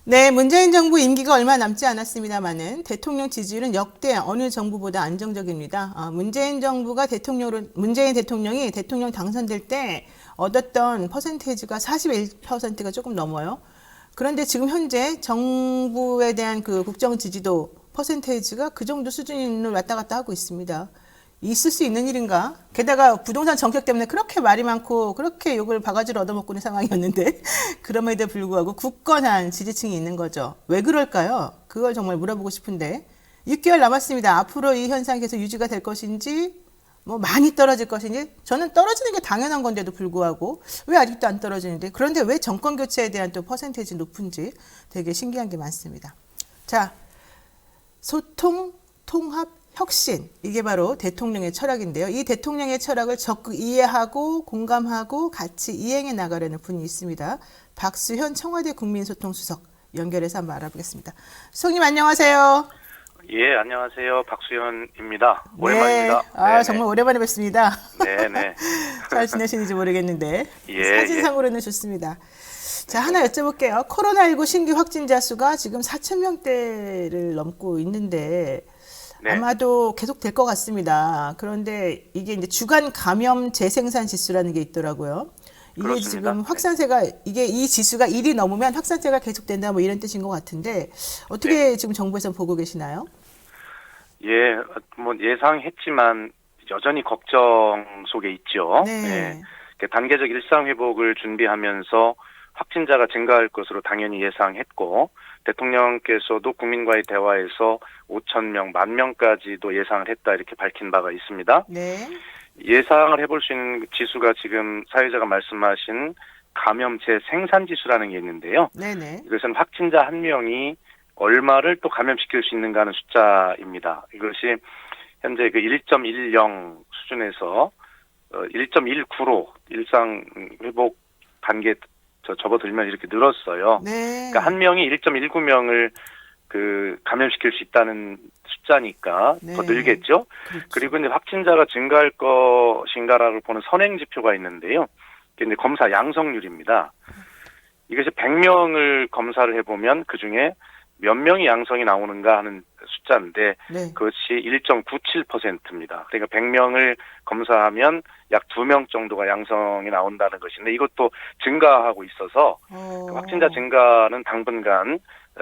네, 문재인 정부 임기가 얼마 남지 않았습니다마는 대통령 지지율은 역대 어느 정부보다 안정적입니다. 문재인 대통령이 대통령 당선될 때 얻었던 퍼센테이지가 41%가 조금 넘어요. 그런데 지금 현재 정부에 대한 그 국정 지지도 퍼센테이지가 그 정도 수준을 왔다 갔다 하고 있습니다. 있을 수 있는 일인가? 게다가 부동산 정책 때문에 그렇게 말이 많고 그렇게 욕을 바가지로 얻어먹고 있는 상황이었는데 그럼에도 불구하고 굳건한 지지층이 있는 거죠. 왜 그럴까요? 그걸 정말 물어보고 싶은데 6개월 남았습니다. 앞으로 이 현상이 계속 유지가 될 것인지 뭐 많이 떨어질 것인지 저는 떨어지는 게 당연한 건데도 불구하고 왜 아직도 안 떨어지는데 그런데 왜 정권 교체에 대한 또 퍼센테이지 높은지 되게 신기한 게 많습니다. 자, 소통, 통합, 혁신 이게 바로 대통령의 철학인데요. 이 대통령의 철학을 적극 이해하고 공감하고 같이 이행해 나가려는 분이 있습니다. 박수현 청와대 국민소통수석 연결해서 한번 알아보겠습니다. 수석님 안녕하세요. 예, 안녕하세요. 박수현입니다. 네, 오랜만입니다. 정말 오랜만에 뵙습니다. 네네. 잘 지내시는지 모르겠는데 예, 사진상으로는 좋습니다. 자, 하나 여쭤볼게요. 코로나19 신규 확진자 수가 지금 4천 명대를 넘고 있는데 네. 아마도 계속 될 것 같습니다. 그런데 이게 이제 주간 감염 재생산 지수라는 게 있더라고요. 이게 그렇습니다. 지금 확산세가 이 지수가 1이 넘으면 확산세가 계속된다 뭐 이런 뜻인 것 같은데 어떻게 지금 정부에서 보고 계시나요? 예, 뭐 예상했지만 여전히 걱정 속에 있죠. 네. 예. 단계적 일상 회복을 준비하면서 확진자가 증가할 것으로 당연히 예상했고 대통령께서도 국민과의 대화에서 5천 명, 10,000명까지도 예상을 했다 이렇게 밝힌 바가 있습니다. 네. 예상을 해볼 수 있는 지수가 지금 사회자가 말씀하신 감염 재생산 지수라는 게 있는데요. 네네. 이것은 확진자 한 명이 얼마를 또 감염시킬 수 있는가 하는 숫자입니다. 이것이 현재 그 1.10 수준에서 1.19로 일상 회복 단계 접어들면 이렇게 늘었어요. 네. 그러니까 한 명이 1.19명을 감염시킬 수 있다는 숫자니까 네. 더 늘겠죠. 그렇죠. 그리고 이제 확진자가 증가할 것인가라고 보는 선행 지표가 있는데요. 이게 이제 검사 양성률입니다. 이것이 100명을 검사를 해보면 그 중에 몇 명이 양성이 나오는가 하는 숫자인데 네. 그것이 1.97%입니다. 그러니까 100명을 검사하면 약 2명 정도가 양성이 나온다는 것인데 이것도 증가하고 있어서 확진자 증가는 당분간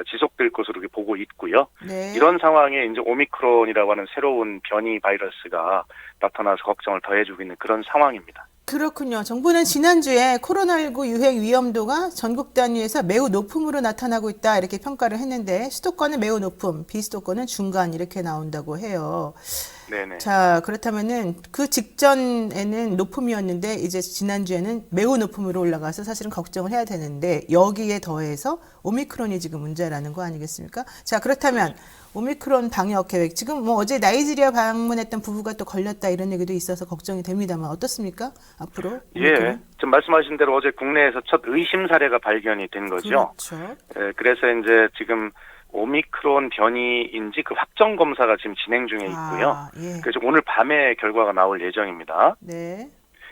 지속될 것으로 이렇게 보고 있고요. 네. 이런 상황에 이제 오미크론이라고 하는 새로운 변이 바이러스가 나타나서 걱정을 더해주고 있는 그런 상황입니다. 그렇군요. 정부는 지난주에 코로나19 유행 위험도가 전국 단위에서 매우 높음으로 나타나고 있다 이렇게 평가를 했는데 수도권은 매우 높음, 비수도권은 중간 이렇게 나온다고 해요. 네네. 자, 그렇다면은 그 직전에는 높음이었는데 이제 지난주에는 매우 높음으로 올라가서 사실은 걱정을 해야 되는데 여기에 더해서 오미크론이 지금 문제라는 거 아니겠습니까? 자, 그렇다면 오미크론 방역 계획 지금 뭐 어제 나이지리아 방문했던 부부가 또 걸렸다 이런 얘기도 있어서 걱정이 됩니다만 어떻습니까? 앞으로 오미크론? 예, 지금 말씀하신 대로 어제 국내에서 첫 의심 사례가 발견이 된 거죠. 그렇죠. 예, 그래서 이제 지금 오미크론 변이인지 그 확정 검사가 지금 진행 중에 있고요. 예. 그래서 오늘 밤에 결과가 나올 예정입니다. 네.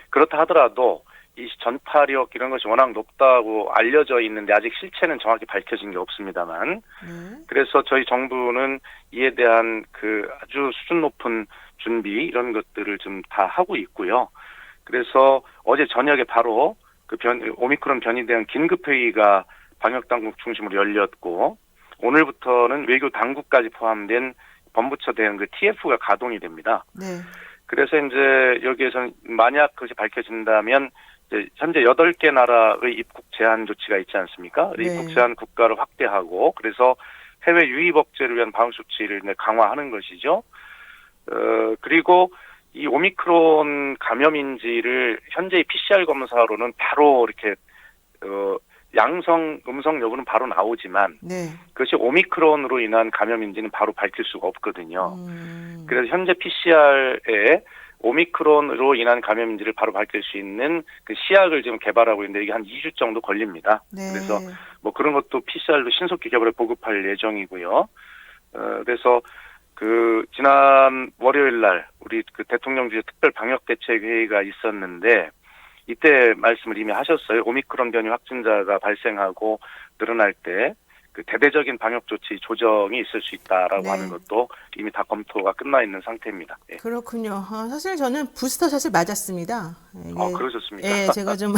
그렇다 하더라도 이 전파력 이런 것이 워낙 높다고 알려져 있는데 아직 실체는 정확히 밝혀진 게 없습니다만 그래서 저희 정부는 이에 대한 그 아주 수준 높은 준비 이런 것들을 좀 다 하고 있고요. 그래서 어제 저녁에 바로 오미크론 변이에 대한 긴급회의가 방역당국 중심으로 열렸고 오늘부터는 외교 당국까지 포함된 본부처 대응 그 TF가 가동이 됩니다. 네. 그래서 이제 여기에서는 만약 그것이 밝혀진다면 이제 현재 8개 나라의 입국 제한 조치가 있지 않습니까? 네. 입국 제한 국가를 확대하고 그래서 해외 유입 억제를 위한 방역 조치를 강화하는 것이죠. 그리고 이 오미크론 감염인지를 현재의 PCR 검사로는 바로 이렇게 양성, 음성 여부는 바로 나오지만 네. 그것이 오미크론으로 인한 감염인지는 바로 밝힐 수가 없거든요. 그래서 현재 PCR에 오미크론으로 인한 감염인지를 바로 밝힐 수 있는 그 시약을 지금 개발하고 있는데 이게 한 2주 정도 걸립니다. 네. 그래서 뭐 그런 것도 PCR도 신속히 개발해 보급할 예정이고요. 그래서 지난 월요일 날 우리 대통령 주재 특별 방역 대책 회의가 있었는데 이때 말씀을 이미 하셨어요. 오미크론 변이 확진자가 발생하고 늘어날 때 그 대대적인 방역 조치 조정이 있을 수 있다라고 네. 하는 것도 이미 다 검토가 끝나 있는 상태입니다. 예. 그렇군요. 사실 저는 부스터 샷을 맞았습니다. 이게 그러셨습니까? 제가 좀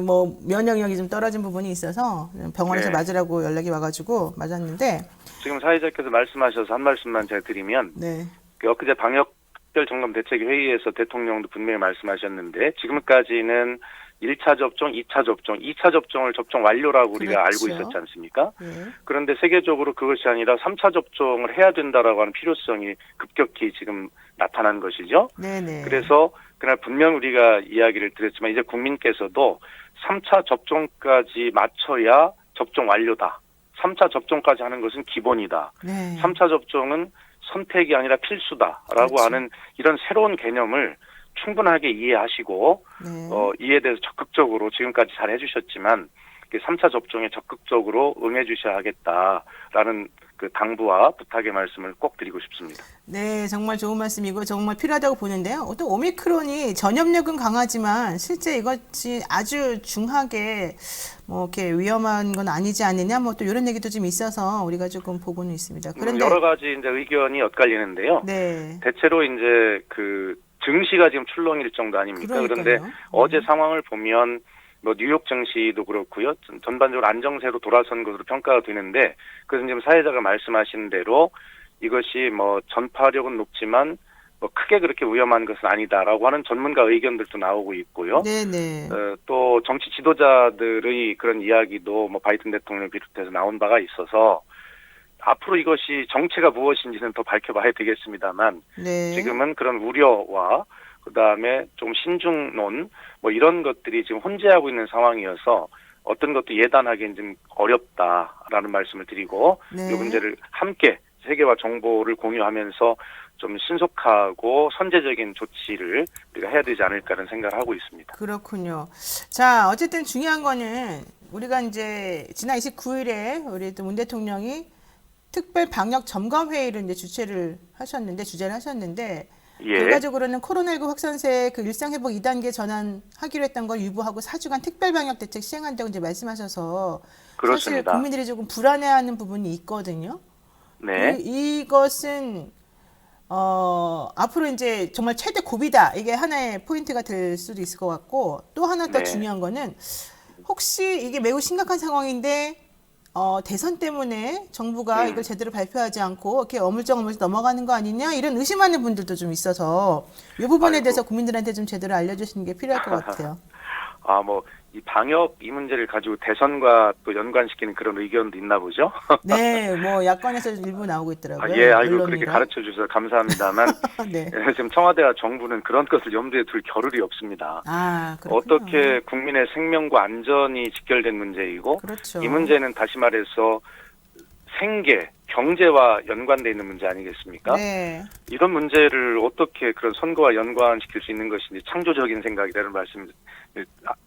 뭐 면역력이 좀 떨어진 부분이 있어서 병원에서 네. 맞으라고 연락이 와가지고 맞았는데 지금 사회자께서 말씀하셔서 한 말씀만 제가 드리면 네. 그 엊그제 방역 특별점검대책 회의에서 대통령도 분명히 말씀하셨는데 지금까지는 1차 접종, 2차 접종, 2차 접종을 접종 완료라고 우리가 그렇죠. 알고 있었지 않습니까? 예. 그런데 세계적으로 그것이 아니라 3차 접종을 해야 된다라고 하는 필요성이 급격히 지금 나타난 것이죠. 네네. 그래서 그날 분명 우리가 이야기를 드렸지만 이제 국민께서도 3차 접종까지 맞춰야 접종 완료다. 3차 접종까지 하는 것은 기본이다. 네. 3차 접종은 선택이 아니라 필수다라고 그렇죠. 하는 이런 새로운 개념을 충분하게 이해하시고 네. 이에 대해서 적극적으로 지금까지 잘 해주셨지만 3차 접종에 적극적으로 응해 주셔야 하겠다라는 그 당부와 부탁의 말씀을 꼭 드리고 싶습니다. 네, 정말 좋은 말씀이고 정말 필요하다고 보는데요. 또 오미크론이 전염력은 강하지만 실제 이것이 아주 중하게 뭐 이렇게 위험한 건 아니지 않느냐 뭐 또 이런 얘기도 좀 있어서 우리가 조금 보고는 있습니다. 그런데 여러 가지 이제 의견이 엇갈리는데요. 네. 대체로 이제 그 증시가 지금 출렁일 정도 아닙니까? 그러니까요. 그런데 어제 상황을 보면 뭐 뉴욕 증시도 그렇고요. 전반적으로 안정세로 돌아선 것으로 평가가 되는데 그래서 지금 사회자가 말씀하신 대로 이것이 뭐 전파력은 높지만 뭐 크게 그렇게 위험한 것은 아니다라고 하는 전문가 의견들도 나오고 있고요. 네네. 또 정치 지도자들의 그런 이야기도 뭐 바이든 대통령을 비롯해서 나온 바가 있어서 앞으로 이것이 정체가 무엇인지는 더 밝혀봐야 되겠습니다만 네. 지금은 그런 우려와 그다음에 좀 신중론 뭐 이런 것들이 지금 혼재하고 있는 상황이어서 어떤 것도 예단하기는 좀 어렵다라는 말씀을 드리고 네. 이 문제를 함께 세계와 정보를 공유하면서 좀 신속하고 선제적인 조치를 우리가 해야 되지 않을까라는 생각을 하고 있습니다. 그렇군요. 자, 어쨌든 중요한 거는 우리가 이제 지난 29일에 우리 또 문 대통령이 특별 방역 점검 회의를 이제 주제를 하셨는데 예. 결과적으로는 코로나19 확산세 그 일상 회복 2단계 전환하기로 했던 걸 유보하고 4주간 특별 방역 대책 시행한다고 이제 말씀하셔서 그렇습니다. 사실 국민들이 조금 불안해하는 부분이 있거든요. 네. 이것은 앞으로 이제 정말 최대 고비다. 이게 하나의 포인트가 될 수도 있을 것 같고 또 하나 더 네. 중요한 거는 혹시 이게 매우 심각한 상황인데 대선 때문에 정부가 이걸 제대로 발표하지 않고 이렇게 어물쩡어물쩡 넘어가는 거 아니냐 이런 의심하는 분들도 좀 있어서 이 부분에 아이고. 대해서 국민들한테 좀 제대로 알려주시는 게 필요할 것 같아요. 뭐 이 방역 이 문제를 가지고 대선과 또 연관시키는 그런 의견도 있나 보죠. 네, 뭐 야권에서 일부 나오고 있더라고요. 예, 아이고 그렇게 언론이랑. 가르쳐 주셔서 감사합니다만 네. 지금 청와대와 정부는 그런 것을 염두에 둘 겨를이 없습니다. 그렇군요. 어떻게 국민의 생명과 안전이 직결된 문제이고 그렇죠. 이 문제는 다시 말해서 생계, 경제와 연관돼 있는 문제 아니겠습니까? 네. 이런 문제를 어떻게 그런 선거와 연관시킬 수 있는 것인지 창조적인 생각이라는 말씀을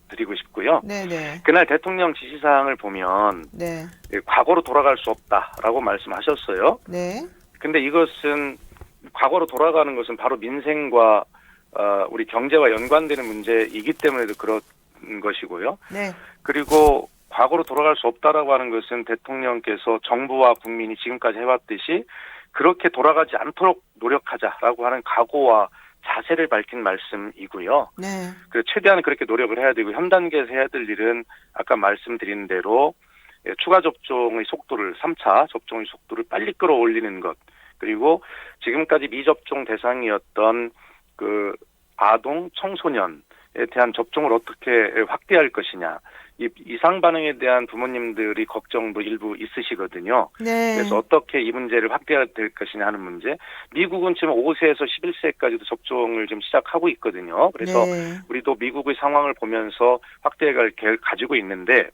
드리고 싶고요. 네네. 그날 대통령 지시사항을 보면 네. 과거로 돌아갈 수 없다라고 말씀하셨어요. 네. 근데 이것은 과거로 돌아가는 것은 바로 민생과 우리 경제와 연관되는 문제이기 때문에도 그런 것이고요. 네. 그리고 과거로 돌아갈 수 없다라고 하는 것은 대통령께서 정부와 국민이 지금까지 해왔듯이 그렇게 돌아가지 않도록 노력하자라고 하는 각오와 자세를 밝힌 말씀이고요. 네. 그래서 최대한 그렇게 노력을 해야 되고 현 단계에서 해야 될 일은 아까 말씀드린 대로 추가 접종의 속도를 3차 접종의 속도를 빨리 끌어올리는 것 그리고 지금까지 미접종 대상이었던 그 아동 청소년에 대한 접종을 어떻게 확대할 것이냐 이 이상 반응에 대한 부모님들이 걱정도 일부 있으시거든요. 네. 그래서 어떻게 이 문제를 확대해야 될 것이냐 하는 문제. 미국은 지금 5세에서 11세까지도 접종을 지금 시작하고 있거든요. 그래서 네. 우리도 미국의 상황을 보면서 확대할 계획을 가지고 있는데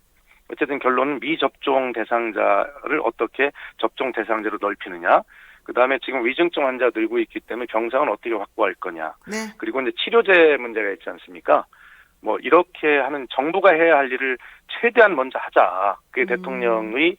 어쨌든 결론은 미접종 대상자를 어떻게 접종 대상자로 넓히느냐. 그다음에 지금 위중증 환자 늘고 있기 때문에 병상은 어떻게 확보할 거냐. 네. 그리고 이제 치료제 문제가 있지 않습니까? 뭐 이렇게 하는 정부가 해야 할 일을 최대한 먼저 하자. 그게 대통령의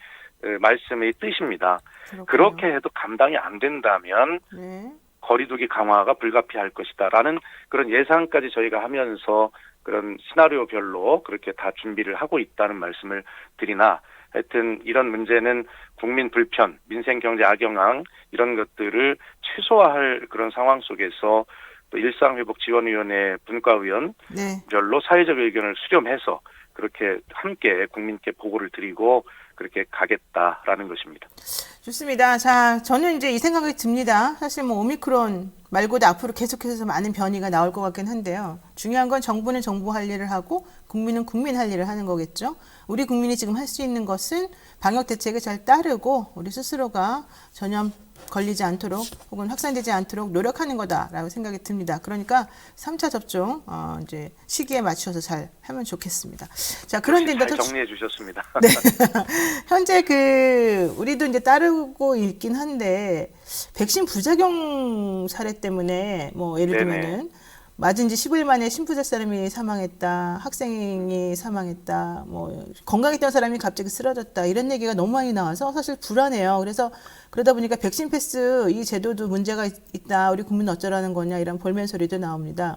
말씀의 뜻입니다. 그렇군요. 그렇게 해도 감당이 안 된다면 네. 거리두기 강화가 불가피할 것이다라는 그런 예상까지 저희가 하면서 그런 시나리오별로 그렇게 다 준비를 하고 있다는 말씀을 드리나 하여튼 이런 문제는 국민 불편, 민생 경제 악영향 이런 것들을 최소화할 그런 상황 속에서 또 일상회복지원위원회 분과위원별로 네. 사회적 의견을 수렴해서 그렇게 함께 국민께 보고를 드리고 그렇게 가겠다라는 것입니다. 좋습니다. 자, 저는 이제 이 생각이 듭니다. 사실 뭐 오미크론 말고도 앞으로 계속해서 많은 변이가 나올 것 같긴 한데요. 중요한 건 정부는 정부 할 일을 하고 국민은 국민 할 일을 하는 거겠죠. 우리 국민이 지금 할 수 있는 것은 방역 대책을 잘 따르고 우리 스스로가 전염 걸리지 않도록 혹은 확산되지 않도록 노력하는 거다라고 생각이 듭니다. 그러니까 3차 접종 이제 시기에 맞춰서 잘 하면 좋겠습니다. 자, 그런데 잘 정리해 주셨습니다. 네. 현재 우리도 이제 따르고 있긴 한데 백신 부작용 사례 때문에 뭐 예를 네네. 들면은 맞은 지 15일 만에 신부자 사람이 사망했다, 학생이 사망했다, 뭐 건강했던 사람이 갑자기 쓰러졌다 이런 얘기가 너무 많이 나와서 사실 불안해요. 그래서 그러다 보니까 백신 패스 이 제도도 문제가 있다, 우리 국민은 어쩌라는 거냐 이런 볼멘 소리도 나옵니다.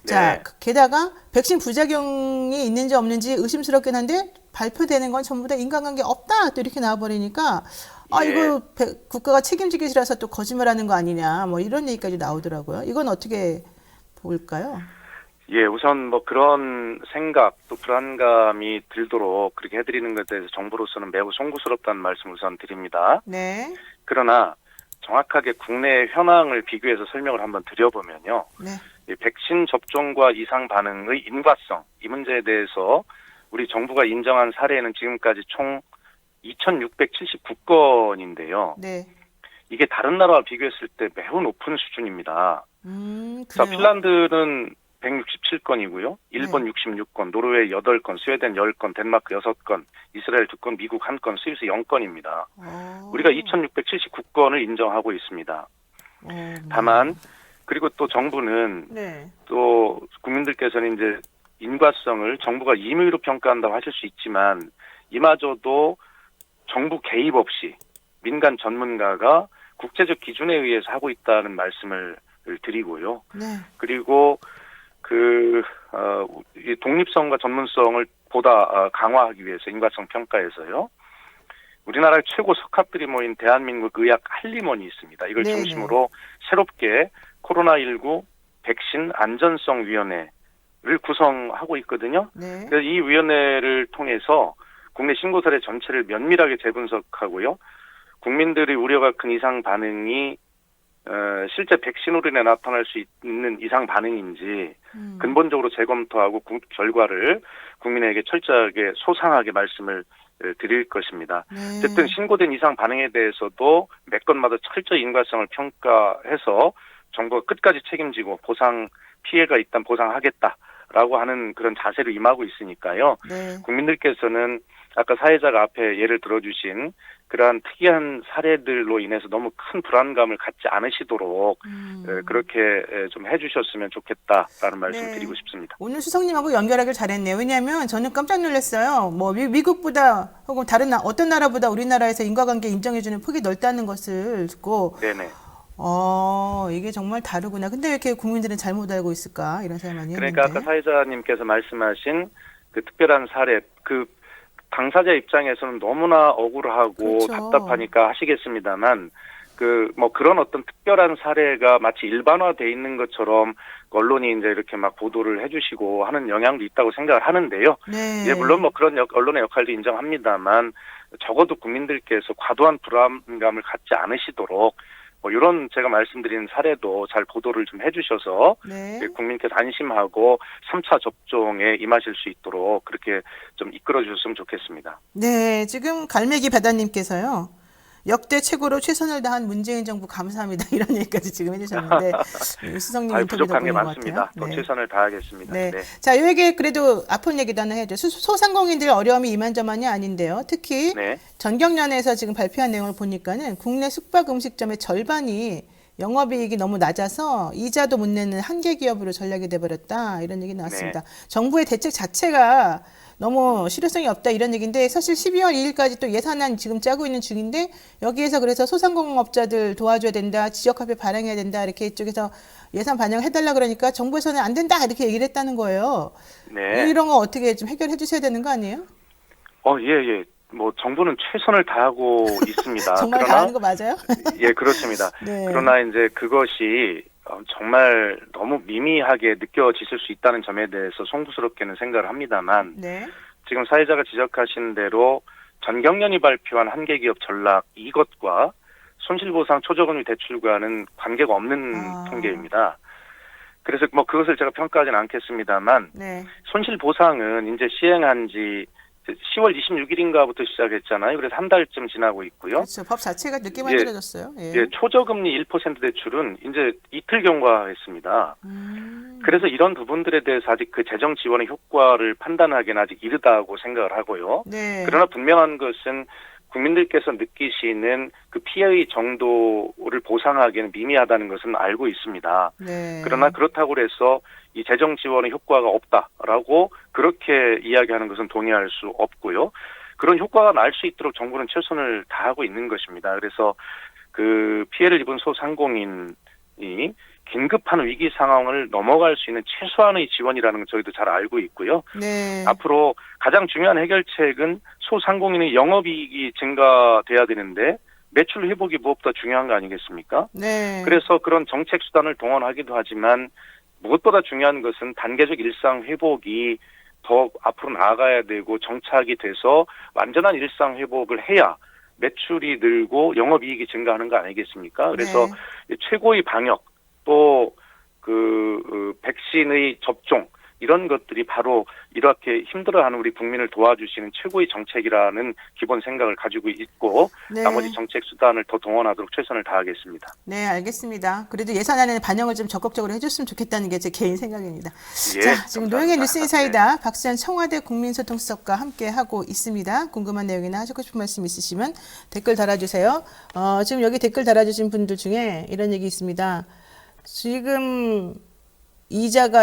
자, 네. 게다가 백신 부작용이 있는지 없는지 의심스럽긴 한데 발표되는 건 전부 다 인간관계 없다 또 이렇게 나와버리니까 예. 이거 국가가 책임지기 싫어서 또 거짓말하는 거 아니냐 뭐 이런 얘기까지 나오더라고요. 이건 어떻게 볼까요? 예, 우선 뭐 그런 생각 또 불안감이 들도록 그렇게 해드리는 것에 대해서 정부로서는 매우 송구스럽다는 말씀 우선 드립니다. 네. 그러나 정확하게 국내 현황을 비교해서 설명을 한번 드려보면요. 네. 이 백신 접종과 이상 반응의 인과성 이 문제에 대해서 우리 정부가 인정한 사례는 지금까지 총 2,679건인데요. 네. 이게 다른 나라와 비교했을 때 매우 높은 수준입니다. 자, 그래요? 핀란드는 167건이고요. 일본 66건, 노르웨이 8건, 스웨덴 10건, 덴마크 6건, 이스라엘 2건, 미국 1건, 스위스 0건입니다. 우리가 2,679건을 인정하고 있습니다. 다만 그리고 또 정부는 네. 또 국민들께서는 이제 인과성을 정부가 임의로 평가한다고 하실 수 있지만 이마저도 정부 개입 없이 민간 전문가가 국제적 기준에 의해서 하고 있다는 말씀을 드리고요. 네. 그리고 이 독립성과 전문성을 보다 강화하기 위해서 인과성 평가에서요. 우리나라의 최고 석학들이 모인 대한민국 의학 한림원이 있습니다. 이걸 네네. 중심으로 새롭게 코로나19 백신 안전성 위원회를 구성하고 있거든요. 네. 그래서 이 위원회를 통해서 국내 신고 사례 전체를 면밀하게 재분석하고요. 국민들의 우려가 큰 이상 반응이 실제 백신으로 인해 나타날 수 있는 이상 반응인지 근본적으로 재검토하고 결과를 국민에게 철저하게 소상하게 말씀을 드릴 것입니다. 네. 어쨌든 신고된 이상 반응에 대해서도 몇 건마다 철저히 인과성을 평가해서 정부가 끝까지 책임지고 보상 피해가 있다면 보상하겠다라고 하는 그런 자세로 임하고 있으니까요. 네. 국민들께서는 아까 사회자가 앞에 예를 들어주신 그러한 특이한 사례들로 인해서 너무 큰 불안감을 갖지 않으시도록 그렇게 좀 해주셨으면 좋겠다라는 말씀 네. 드리고 싶습니다. 오늘 수석님하고 연결하길 잘했네요. 왜냐하면 저는 깜짝 놀랐어요. 뭐 미국보다 혹은 다른 어떤 나라보다 우리나라에서 인과관계 인정해주는 폭이 넓다는 것을 듣고 네네. 이게 정말 다르구나. 근데 왜 이렇게 국민들은 잘못 알고 있을까? 이런 생각 많이 했는데. 그러니까 아까 사회자님께서 말씀하신 그 특별한 사례, 그 당사자 입장에서는 너무나 억울하고 그렇죠. 답답하니까 하시겠습니다만 뭐 그런 어떤 특별한 사례가 마치 일반화돼 있는 것처럼 언론이 이제 이렇게 막 보도를 해주시고 하는 영향도 있다고 생각을 하는데요. 네. 예, 물론 뭐 그런 언론의 역할도 인정합니다만 적어도 국민들께서 과도한 불안감을 갖지 않으시도록 뭐 이런 제가 말씀드린 사례도 잘 보도를 좀 해주셔서 네. 국민께서 안심하고 3차 접종에 임하실 수 있도록 그렇게 좀 이끌어 주셨으면 좋겠습니다. 네, 지금 갈매기 바다님께서요. 역대 최고로 최선을 다한 문재인 정부 감사합니다. 이런 얘기까지 지금 해주셨는데 수석님 인터뷰도 부족한 게 보는 것 많습니다. 같아요. 또 네. 최선을 다하겠습니다. 네. 네. 자, 요 얘기 그래도 아픈 얘기도 하나 해야죠. 소상공인들 어려움이 이만저만이 아닌데요. 특히 네. 전경련에서 지금 발표한 내용을 보니까는 국내 숙박 음식점의 절반이 영업이익이 너무 낮아서 이자도 못 내는 한계 기업으로 전락이 돼버렸다. 이런 얘기 나왔습니다. 정부의 대책 자체가 너무 실효성이 없다 이런 얘기인데 사실 12월 2일까지 또 예산안 지금 짜고 있는 중인데 여기에서 그래서 소상공업자들 도와줘야 된다, 지역화폐 발행해야 된다 이렇게 이쪽에서 예산 반영해달라 그러니까 정부에서는 안 된다 이렇게 얘기를 했다는 거예요. 네. 이런 거 어떻게 좀 해결해 주셔야 되는 거 아니에요? 예. 뭐 정부는 최선을 다하고 있습니다. 정말 그러나 다 하는 거 맞아요? 예, 그렇습니다. 네. 그러나 이제 그것이 정말 너무 미미하게 느껴지실 수 있다는 점에 대해서 송구스럽게는 생각을 합니다만 네. 지금 사회자가 지적하신 대로 전경련이 발표한 한계기업 전락 이것과 손실보상 초저금리 대출과는 관계가 없는 통계입니다. 그래서 뭐 그것을 제가 평가하지는 않겠습니다만 네. 손실보상은 이제 시행한 지 10월 26일인가부터 시작했잖아요. 그래서 한 달쯤 지나고 있고요. 그렇죠. 법 자체가 늦게 만들어졌어요. 예, 초저금리 1% 대출은 이제 이틀 경과했습니다. 그래서 이런 부분들에 대해서 아직 그 재정 지원의 효과를 판단하기는 아직 이르다고 생각을 하고요. 네. 그러나 분명한 것은 국민들께서 느끼시는 그 피해의 정도를 보상하기에는 미미하다는 것은 알고 있습니다. 네. 그러나 그렇다고 해서 이 재정 지원의 효과가 없다라고 그렇게 이야기하는 것은 동의할 수 없고요. 그런 효과가 날 수 있도록 정부는 최선을 다하고 있는 것입니다. 그래서 그 피해를 입은 소상공인이 긴급한 위기 상황을 넘어갈 수 있는 최소한의 지원이라는 걸 저희도 잘 알고 있고요. 네. 앞으로 가장 중요한 해결책은 소상공인의 영업이익이 증가돼야 되는데 매출 회복이 무엇보다 중요한 거 아니겠습니까? 네. 그래서 그런 정책 수단을 동원하기도 하지만 무엇보다 중요한 것은 단계적 일상 회복이 더 앞으로 나아가야 되고 정착이 돼서 완전한 일상 회복을 해야 매출이 늘고 영업이익이 증가하는 거 아니겠습니까? 그래서 네. 최고의 방역 또 백신의 접종 이런 것들이 바로 이렇게 힘들어하는 우리 국민을 도와주시는 최고의 정책이라는 기본 생각을 가지고 있고 네. 나머지 정책 수단을 더 동원하도록 최선을 다하겠습니다. 네, 알겠습니다. 그래도 예산안에 반영을 좀 적극적으로 해줬으면 좋겠다는 게 제 개인 생각입니다. 예, 자, 지금 감사합니다. 노영의 뉴스인사이다 박수현 청와대 국민소통수석과 함께 하고 있습니다. 궁금한 내용이나 하시고 싶은 말씀 있으시면 댓글 달아주세요. 지금 여기 댓글 달아주신 분들 중에 이런 얘기 있습니다. 지금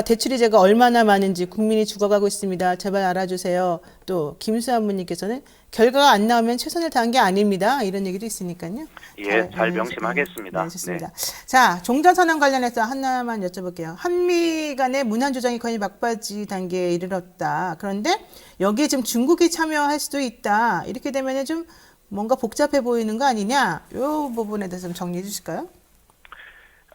대출 이자가 얼마나 많은지 국민이 죽어가고 있습니다. 제발 알아주세요. 또 김수환 분님께서는 결과가 안 나오면 최선을 다한 게 아닙니다. 이런 얘기도 있으니까요. 예, 잘 명심하겠습니다. 네, 좋습니다. 자, 종전선언 관련해서 하나만 여쭤볼게요. 한미 간의 문안 조정이 거의 막바지 단계에 이르렀다. 그런데 여기에 지금 중국이 참여할 수도 있다. 이렇게 되면 좀 뭔가 복잡해 보이는 거 아니냐? 이 부분에 대해서 좀 정리해 주실까요?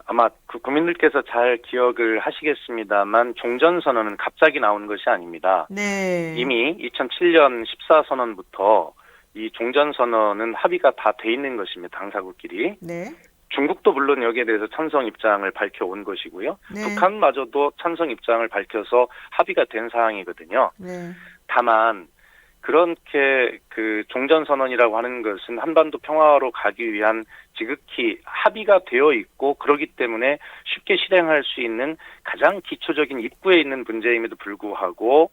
아마 그 국민들께서 잘 기억을 하시겠습니다만 종전선언은 갑자기 나온 것이 아닙니다. 네. 이미 2007년 14선언부터 이 종전선언은 합의가 다 돼 있는 것입니다. 당사국끼리. 네. 중국도 물론 여기에 대해서 찬성 입장을 밝혀온 것이고요. 네. 북한마저도 찬성 입장을 밝혀서 합의가 된 사항이거든요. 네. 다만 그렇게 그 종전선언이라고 하는 것은 한반도 평화로 가기 위한 지극히 합의가 되어 있고 그렇기 때문에 쉽게 실행할 수 있는 가장 기초적인 입구에 있는 문제임에도 불구하고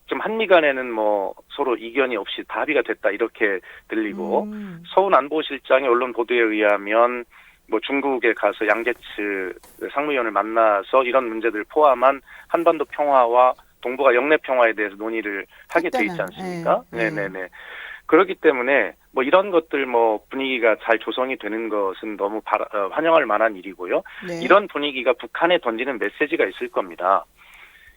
좀 한미 간에는 뭐 서로 이견이 없이 다 합의가 됐다 이렇게 들리고 서훈 안보실장의 언론 보도에 의하면 뭐 중국에 가서 양재츠 상무위원을 만나서 이런 문제들을 포함한 한반도 평화와 동북아 영내 평화에 대해서 논의를 하게 돼 있지 않습니까? 네네네. 그렇기 때문에 뭐 이런 것들 뭐 분위기가 잘 조성이 되는 것은 너무 환영할 만한 일이고요. 네. 이런 분위기가 북한에 던지는 메시지가 있을 겁니다.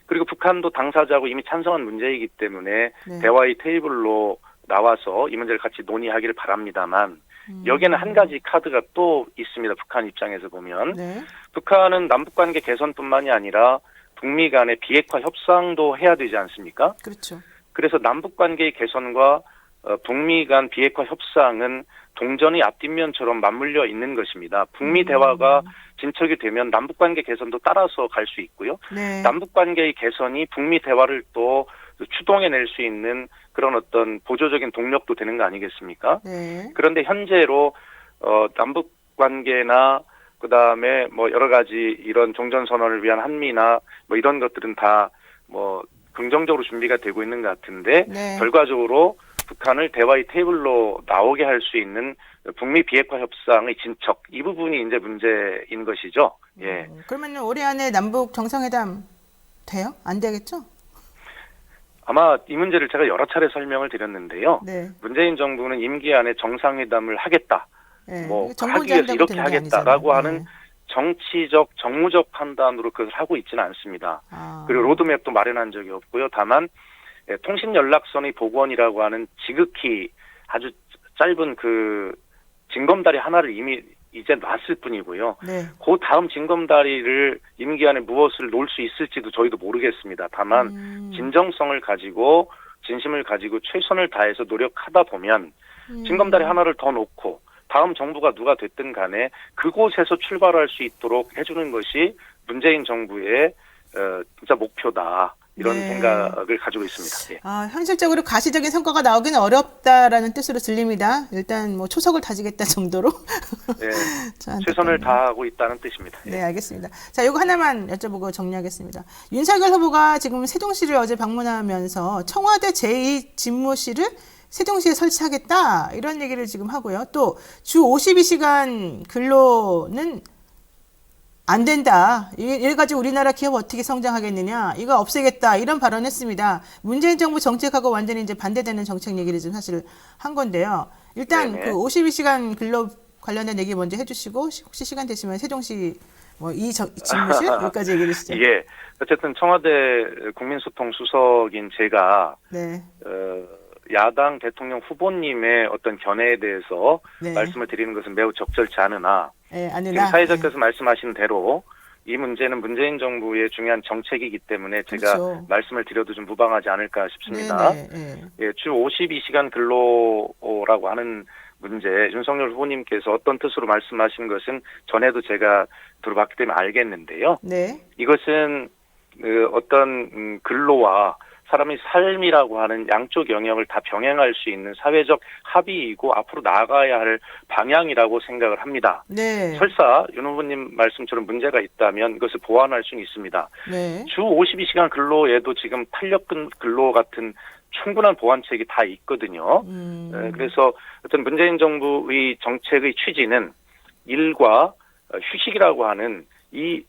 그리고 북한도 당사자고 이미 찬성한 문제이기 때문에 네. 대화의 테이블로 나와서 이 문제를 같이 논의하기를 바랍니다만 여기에는 한 가지 카드가 또 있습니다. 북한 입장에서 보면. 네. 북한은 남북관계 개선뿐만이 아니라 북미 간의 비핵화 협상도 해야 되지 않습니까? 그렇죠. 그래서 남북관계의 개선과 북미 간 비핵화 협상은 동전의 앞뒷면처럼 맞물려 있는 것입니다. 북미 대화가 진척이 되면 남북관계 개선도 따라서 갈 수 있고요. 네. 남북관계의 개선이 북미 대화를 또 추동해낼 수 있는 그런 어떤 보조적인 동력도 되는 거 아니겠습니까? 네. 그런데 현재로 남북관계나 그다음에 뭐 여러 가지 이런 종전선언을 위한 한미나 뭐 이런 것들은 다 뭐 긍정적으로 준비가 되고 있는 것 같은데 네. 결과적으로 북한을 대화의 테이블로 나오게 할 수 있는 북미 비핵화 협상의 진척 이 부분이 이제 문제인 것이죠. 예. 그러면 올해 안에 남북 정상회담 돼요? 안 되겠죠? 아마 이 문제를 제가 여러 차례 설명을 드렸는데요. 네. 문재인 정부는 임기 안에 정상회담을 하겠다. 네. 뭐 정부 하기 위해서 의지한다고 이렇게 되는 게 하겠다라고 아니잖아요. 하는 네. 정치적, 정무적 판단으로 그것을 하고 있지는 않습니다. 그리고 로드맵도 마련한 적이 없고요. 다만 통신연락선의 복원이라고 하는 지극히 아주 짧은 그 징검다리 하나를 이미 이제 놨을 뿐이고요. 네. 그 다음 징검다리를 임기 안에 무엇을 놓을 수 있을지도 저희도 모르겠습니다. 다만 진정성을 가지고 진심을 가지고 최선을 다해서 노력하다 보면 징검다리 하나를 더 놓고 다음 정부가 누가 됐든 간에 그곳에서 출발할 수 있도록 해주는 것이 문재인 정부의 진짜 목표다. 이런 네. 생각을 가지고 있습니다. 예. 현실적으로 가시적인 성과가 나오기는 어렵다라는 뜻으로 들립니다. 일단 뭐 초석을 다지겠다 정도로. 네, 자, 최선을 안타깝네요. 다하고 있다는 뜻입니다. 예. 네, 알겠습니다. 자, 이거 하나만 여쭤보고 정리하겠습니다. 윤석열 후보가 지금 세종시를 어제 방문하면서 청와대 제2집무실을 세종시에 설치하겠다 이런 얘기를 지금 하고요. 또 주 52시간 근로는 안 된다. 이래 가지고 우리나라 기업 어떻게 성장하겠느냐. 이거 없애겠다. 이런 발언했습니다. 문재인 정부 정책하고 완전히 이제 반대되는 정책 얘기를 지금 사실 한 건데요. 일단 네네. 그 52시간 근로 관련된 얘기 먼저 해주시고 혹시 시간 되시면 세종시 뭐 이 집무실 여기까지 얘기해 주시죠. 예. 어쨌든 청와대 국민소통 수석인 제가 네. 야당 대통령 후보님의 어떤 견해에 대해서 네. 말씀을 드리는 것은 매우 적절치 않으나 네, 지금 아니나 사회자께서 말씀하신 대로 이 문제는 문재인 정부의 중요한 정책이기 때문에 제가 그렇죠. 말씀을 드려도 좀 무방하지 않을까 싶습니다. 네, 네, 네. 예, 주 52시간 근로라고 하는 문제, 윤석열 후보님께서 어떤 뜻으로 말씀하신 것은 전에도 제가 들어봤기 때문에 알겠는데요. 네. 이것은 어떤 근로와 사람의 삶이라고 하는 양쪽 영역을 다 병행할 수 있는 사회적 합의이고 앞으로 나아가야 할 방향이라고 생각을 합니다. 네. 설사 윤 후보님 말씀처럼 문제가 있다면 이것을 보완할 수는 있습니다. 네. 주 52시간 근로에도 지금 탄력 근로 같은 충분한 보완책이 다 있거든요. 그래서 어떤 문재인 정부의 정책의 취지는 일과 휴식이라고 하는 이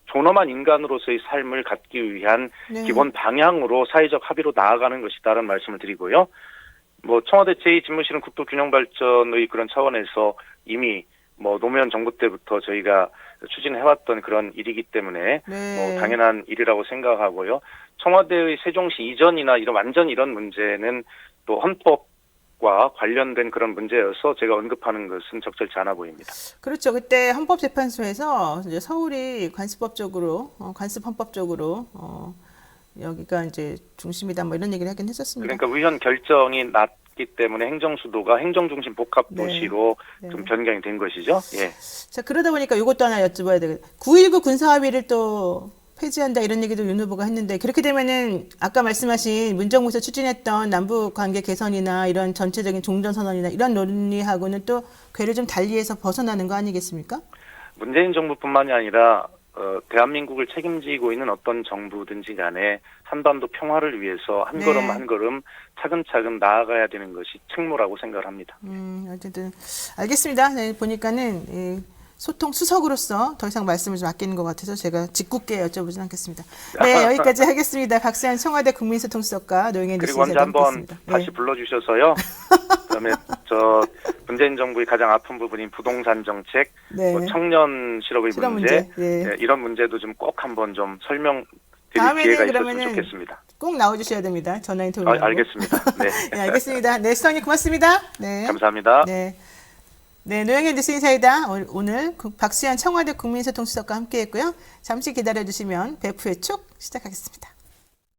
존엄한 인간으로서의 삶을 갖기 위한 네. 기본 방향으로 사회적 합의로 나아가는 것이다라는 말씀을 드리고요. 뭐 청와대 제2집무실은 국토균형발전의 그런 차원에서 이미 뭐 노무현 정부 때부터 저희가 추진해왔던 그런 일이기 때문에 네. 뭐 당연한 일이라고 생각하고요. 청와대의 세종시 이전이나 이런 완전 이런 문제는 또 헌법과 관련된 그런 문제여서 제가 언급하는 것은 적절치 않아 보입니다. 그렇죠. 그때 헌법재판소에서 이제 서울이 관습 헌법적으로 여기가 이제 중심이다 뭐 이런 얘기를 하긴 했었습니다. 그러니까 의원 결정이 났기 때문에 행정수도가 행정중심 복합도시로 네. 좀 변경이 된 것이죠. 예. 자, 그러다 보니까 이것도 하나 여쭤봐야 되겠다. 9.19 군사합의를 또 폐지한다 이런 얘기도 윤 후보가 했는데 그렇게 되면은 아까 말씀하신 문정부에서 추진했던 남북 관계 개선이나 이런 전체적인 종전선언이나 이런 논리하고는 또 궤를 좀 달리해서 벗어나는 거 아니겠습니까? 문재인 정부뿐만이 아니라 대한민국을 책임지고 있는 어떤 정부든지 간에 한반도 평화를 위해서 한 네. 걸음 한 걸음 차근차근 나아가야 되는 것이 책무라고 생각을 합니다. 어쨌든 알겠습니다. 네, 보니까는 이 소통 수석으로서 더 이상 말씀을 좀 아끼는 것 같아서 제가 짓궂게 여쭤보진 않겠습니다. 네, 여기까지 하겠습니다. 박수환 청와대 국민소통수석과 노영애 그리고 언제 한번 다시 불러주셔서요. 그다음에 문재인 정부의 가장 아픈 부분인 부동산 정책, 네. 뭐 청년 실업의 실업 문제, 네. 네, 이런 문제도 좀 꼭 한번 좀 설명드릴 다음에는 기회가 있었으면 그러면은 좋겠습니다. 꼭 나와주셔야 됩니다. 전화 인터뷰. 알겠습니다. 네. 네, 알겠습니다. 네, 수석님 고맙습니다. 네. 감사합니다. 네. 네, 노영의 뉴스 인사이다. 오늘 박수환 청와대 국민소통수석과 함께했고요. 잠시 기다려주시면 배프의 촉 시작하겠습니다.